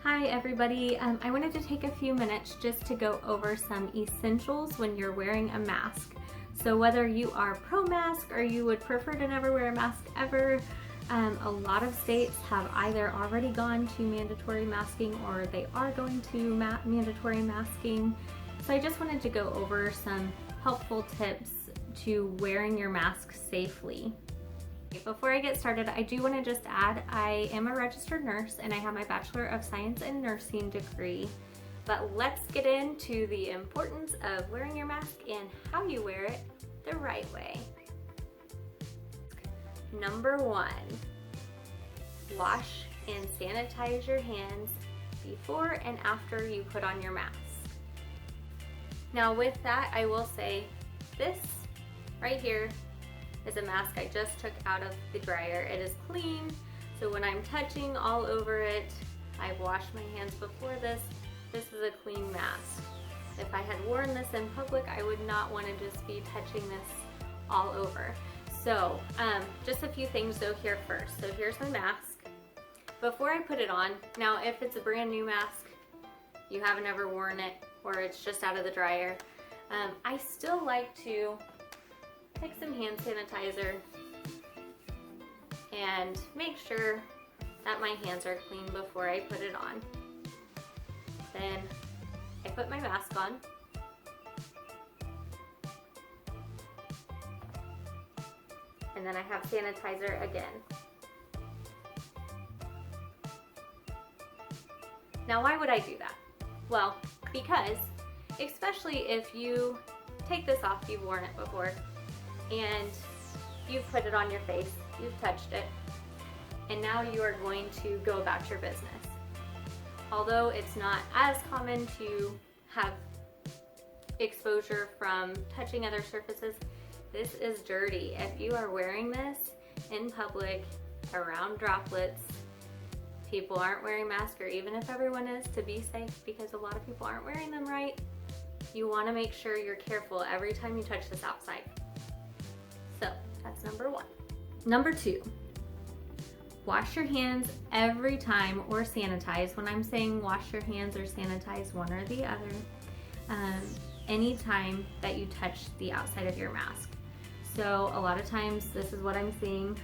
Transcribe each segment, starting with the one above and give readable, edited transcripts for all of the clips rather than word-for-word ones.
Hi everybody, I wanted to take a few minutes just to go over some essentials when you're wearing a mask. So whether you are pro-mask or you would prefer to never wear a mask ever, a lot of states have either already gone to mandatory masking or they are going to mandatory masking. So I just wanted to go over some helpful tips to wearing your mask safely. Before I get started, I do want to just add I am a registered nurse and I have my Bachelor of Science in Nursing degree. But let's get into the importance of wearing your mask and how you wear it the right way. Number 1, wash and sanitize your hands before and after you put on your mask. Now with that, I will say this right here is a mask I just took out of the dryer. It is clean, so when I'm touching all over it, I've washed my hands before this. This is a clean mask. If I had worn this in public, I would not want to just be touching this all over. So just a few things though here first. So here's my mask. Before I put it on, now if it's a brand new mask, you haven't ever worn it, or it's just out of the dryer, I still like to take some hand sanitizer and make sure that my hands are clean before I put it on. Then I put my mask on. And then I have sanitizer again. Now why would I do that? Well, because especially if you take this off, you've worn it before, and you've put it on your face, you've touched it, and now you are going to go about your business. Although it's not as common to have exposure from touching other surfaces, this is dirty. If you are wearing this in public around droplets, people aren't wearing masks, or even if everyone is, to be safe, because a lot of people aren't wearing them right, you want to make sure you're careful every time you touch this outside. So that's number 1. Number 2, wash your hands every time, or sanitize. When I'm saying wash your hands or sanitize, one or the other, anytime that you touch the outside of your mask. So a lot of times this is what I'm seeing.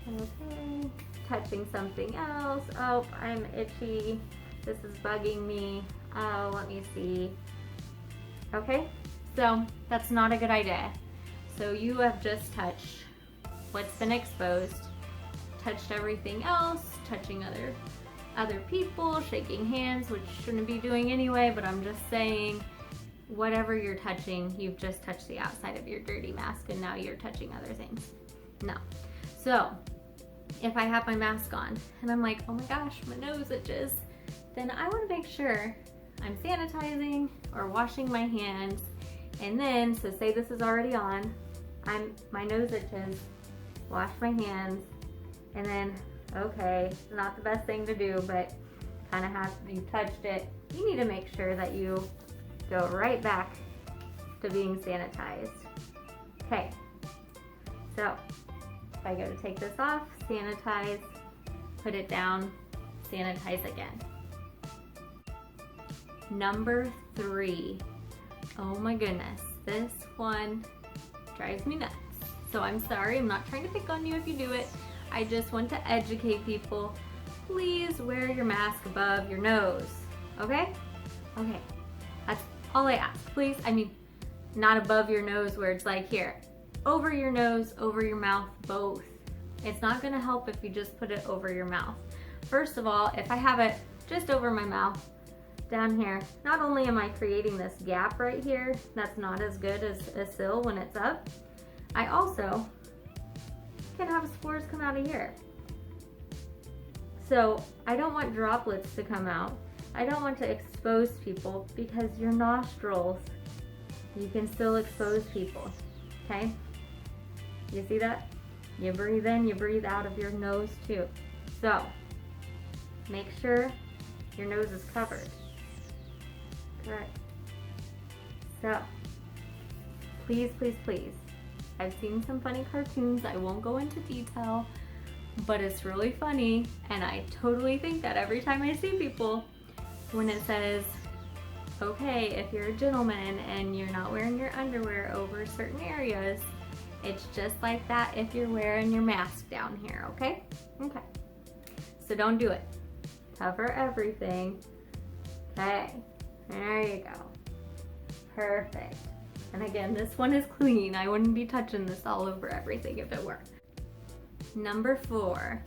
Okay, touching something else. Oh, I'm itchy. This is bugging me. Oh, let me see. Okay, so that's not a good idea. So you have just touched what's been exposed, touched everything else, touching other people, shaking hands, which shouldn't be doing anyway, but I'm just saying, whatever you're touching, you've just touched the outside of your dirty mask, and now you're touching other things. No. So if I have my mask on and I'm like, oh my gosh, my nose itches, then I want to make sure I'm sanitizing or washing my hands. And then, so say this is already on, my nose itches, wash my hands, and then, okay, not the best thing to do, but kind of you touched it, you need to make sure that you go right back to being sanitized. Okay, so if I go to take this off, sanitize, put it down, sanitize again. Number 3, oh my goodness, this one drives me nuts. So I'm sorry, I'm not trying to pick on you if you do it. I just want to educate people. Please wear your mask above your nose, okay? Okay, that's all I ask, please. I mean, not above your nose where it's like here. Over your nose, over your mouth, both. It's not gonna help if you just put it over your mouth. First of all, if I have it just over my mouth, down here, not only am I creating this gap right here that's not as good as a sill when it's up, I also can have spores come out of here. So I don't want droplets to come out. I don't want to expose people, because your nostrils, you can still expose people, okay? You see that? You breathe in, you breathe out of your nose too. So make sure your nose is covered. Correct. So please, please, please, I've seen some funny cartoons, I won't go into detail, but it's really funny, and I totally think that every time I see people, when it says, okay, if you're a gentleman and you're not wearing your underwear over certain areas, it's just like that if you're wearing your mask down here, okay? Okay. So don't do it. Cover everything. Okay. There you go. Perfect. And again, this one is clean. I wouldn't be touching this all over everything if it were. Number 4,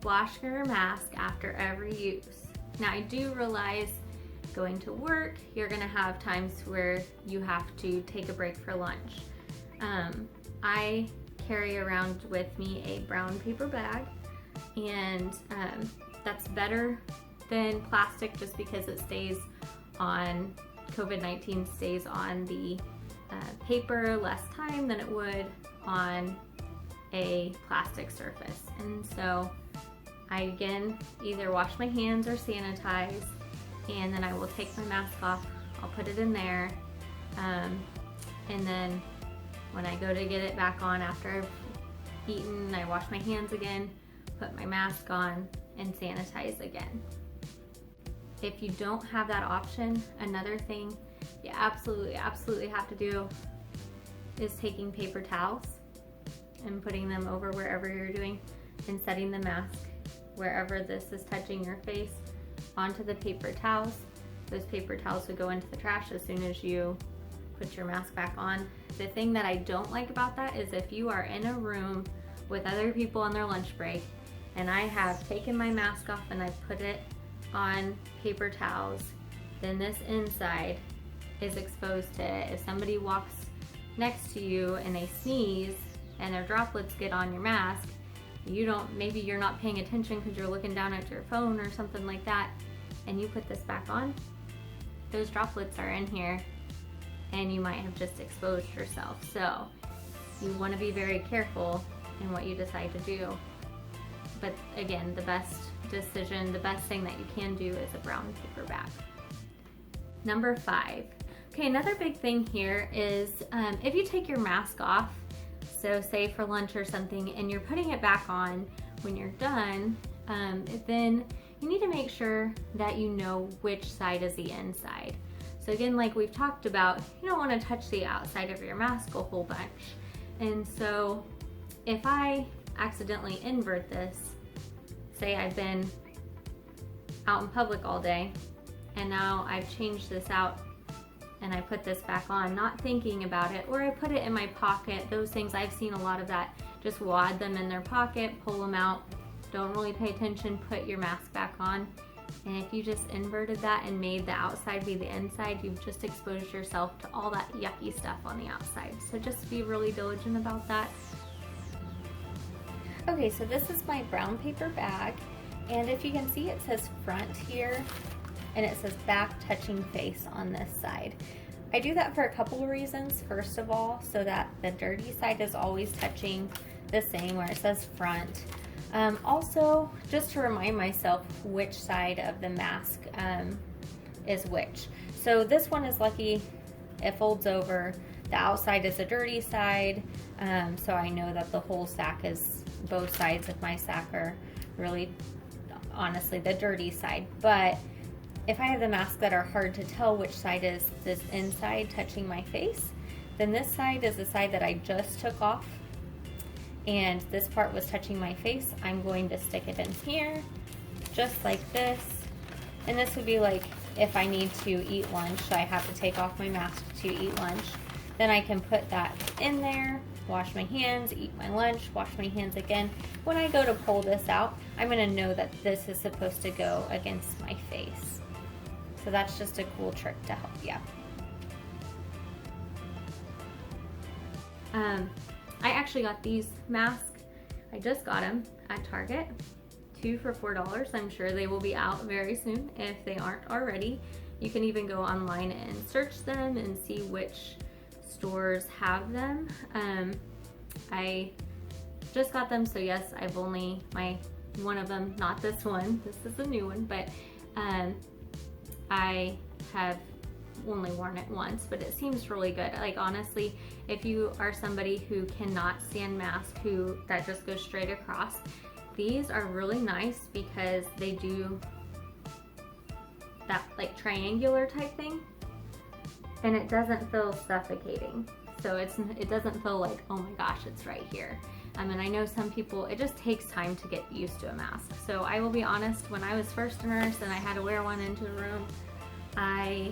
wash your mask after every use. Now I do realize going to work, you're gonna have times where you have to take a break for lunch. I carry around with me a brown paper bag, and that's better than plastic just because it stays on, COVID-19 stays on the paper less time than it would on a plastic surface. And so I again either wash my hands or sanitize, and then I will take my mask off, I'll put it in there, and then when I go to get it back on after I've eaten, I wash my hands again, put my mask on, and sanitize again. If you don't have that option, another thing you absolutely have to do is taking paper towels and putting them over wherever you're doing, and setting the mask wherever this is touching your face onto the paper towels. Those paper towels would go into the trash as soon as you put your mask back on. The thing that I don't like about that is if you are in a room with other people on their lunch break, and I have taken my mask off and I've put it on paper towels, then this inside is exposed to it. If somebody walks next to you and they sneeze and their droplets get on your mask, maybe you're not paying attention because you're looking down at your phone or something like that, and you put this back on, those droplets are in here and you might have just exposed yourself. So you want to be very careful in what you decide to do. But again, the best decision, the best thing that you can do is a brown paper bag. Number 5. Okay, another big thing here is if you take your mask off, so say for lunch or something, and you're putting it back on when you're done, then you need to make sure that you know which side is the inside. So again, like we've talked about, you don't want to touch the outside of your mask a whole bunch. And so if I accidentally invert this, say I've been out in public all day, and now I've changed this out and I put this back on, not thinking about it, or I put it in my pocket, those things, I've seen a lot of that, just wad them in their pocket, pull them out, don't really pay attention, put your mask back on. And if you just inverted that and made the outside be the inside, you've just exposed yourself to all that yucky stuff on the outside. So just be really diligent about that. Okay, so this is my brown paper bag, and if you can see, it says front here, and it says back touching face on this side. I do that for a couple of reasons. First of all, so that the dirty side is always touching the same where it says front. Also, just to remind myself which side of the mask is which. So this one is lucky, it folds over. The outside is the dirty side, so I know that the whole sack is, both sides of my sack are really, honestly, the dirty side. But if I have the masks that are hard to tell which side is this inside touching my face, then this side is the side that I just took off, and this part was touching my face. I'm going to stick it in here, just like this. And this would be like if I need to eat lunch, I have to take off my mask to eat lunch. Then I can put that in there, wash my hands, eat my lunch, wash my hands again. When I go to pull this out, I'm gonna know that this is supposed to go against my face. So that's just a cool trick to help you. I actually got these masks. I just got them at Target. 2 for $4. I'm sure they will be out very soon if they aren't already. You can even go online and search them and see which stores have them. I just got them, so yes, I've only, one of them, not this one, this is a new one, but I have only worn it once, but it seems really good. Like honestly, if you are somebody who cannot stand mask, that just goes straight across, these are really nice because they do that like triangular type thing, and it doesn't feel suffocating. So it doesn't feel like, oh my gosh, it's right here. And I know some people, it just takes time to get used to a mask. So I will be honest, when I was first a nurse and I had to wear one into the room, I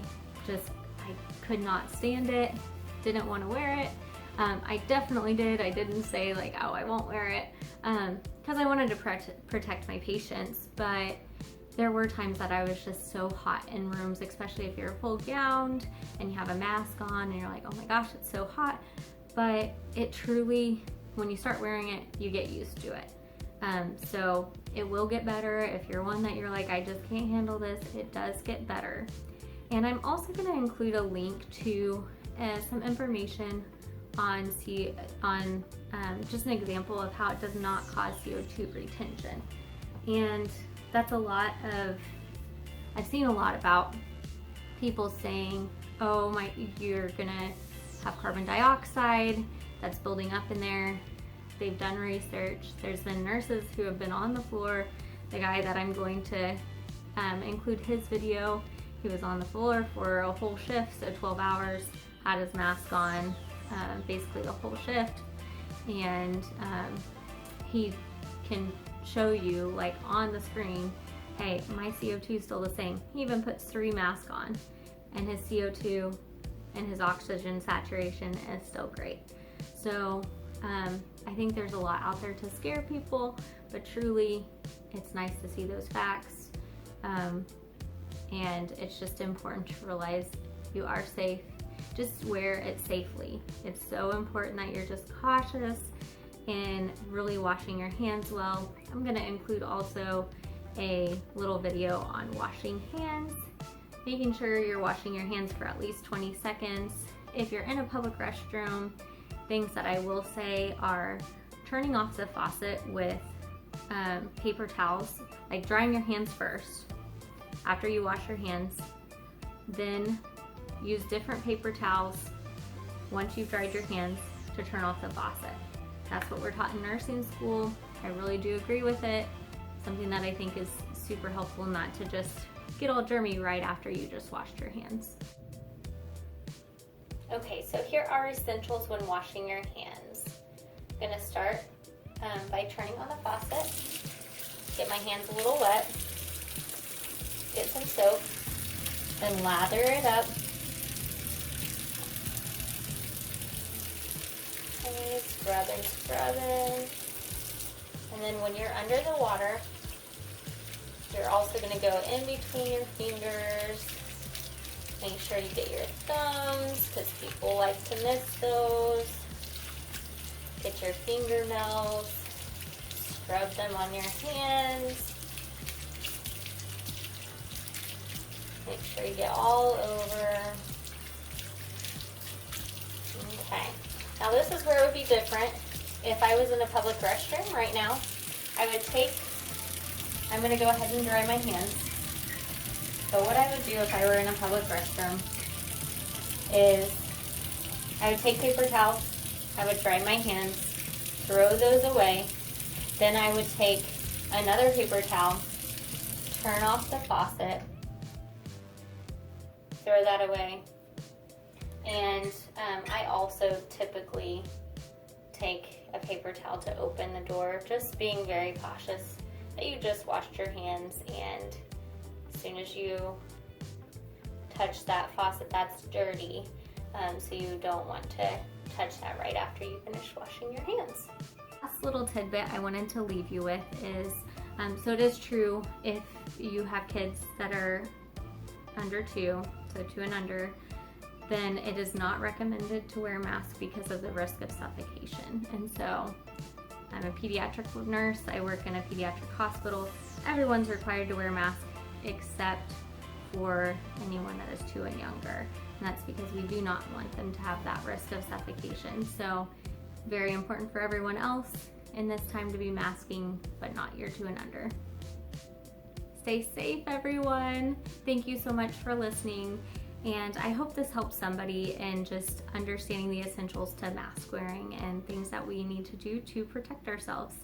could not stand it, didn't want to wear it. I definitely did. I didn't say like, oh, I won't wear it, because I wanted to protect my patients, but there were times that I was just so hot in rooms, especially if you're full gowned and you have a mask on and you're like, oh my gosh, it's so hot. But it truly, when you start wearing it, you get used to it. So it will get better. If you're one that you're like, I just can't handle this, it does get better. And I'm also gonna include a link to some information on just an example of how it does not cause CO2 retention. And that's I've seen a lot about people saying, oh you're gonna have carbon dioxide that's building up in there. They've done research. There's been nurses who have been on the floor. The guy that I'm going to include his video, he was on the floor for a whole shift, so 12 hours, had his mask on basically the whole shift. And he can show you like on the screen, hey, my CO2 is still the same. He even puts 3 masks on and his CO2 and his oxygen saturation is still great. So I think there's a lot out there to scare people, but truly it's nice to see those facts. And it's just important to realize you are safe. Just wear it safely. It's so important that you're just cautious and really washing your hands well. I'm gonna include also a little video on washing hands, making sure you're washing your hands for at least 20 seconds. If you're in a public restroom, things that I will say are turning off the faucet with paper towels, like drying your hands first after you wash your hands, then use different paper towels once you've dried your hands to turn off the faucet. That's what we're taught in nursing school. I really do agree with it. Something that I think is super helpful, not to just get all germy right after you just washed your hands. Okay, so here are essentials when washing your hands. I'm gonna start by turning on the faucet, get my hands a little wet, get some soap, then lather it up. Okay, scrubbing. And then when you're under the water, you're also going to go in between your fingers. Make sure you get your thumbs, because people like to miss those. Get your fingernails, scrub them on your hands. Make sure you get all over. Okay. Now this is where it would be different. If I was in a public restroom right now, I'm going to go ahead and dry my hands. But what I would do if I were in a public restroom is I would take paper towels, I would dry my hands, throw those away, then I would take another paper towel, turn off the faucet, throw that away, and I also typically take a paper towel to open the door, just being very cautious that you just washed your hands, and as soon as you touch that faucet, that's dirty, so you don't want to touch that right after you finish washing your hands. Last little tidbit I wanted to leave you with is, so it is true if you have kids that are under 2, so 2 and under, then it is not recommended to wear a mask because of the risk of suffocation. And so I'm a pediatric nurse, I work in a pediatric hospital. Everyone's required to wear a mask except for anyone that is 2 and younger. And that's because we do not want them to have that risk of suffocation. So very important for everyone else in this time to be masking, but not your 2 and under. Stay safe, everyone. Thank you so much for listening. And I hope this helps somebody in just understanding the essentials to mask wearing and things that we need to do to protect ourselves.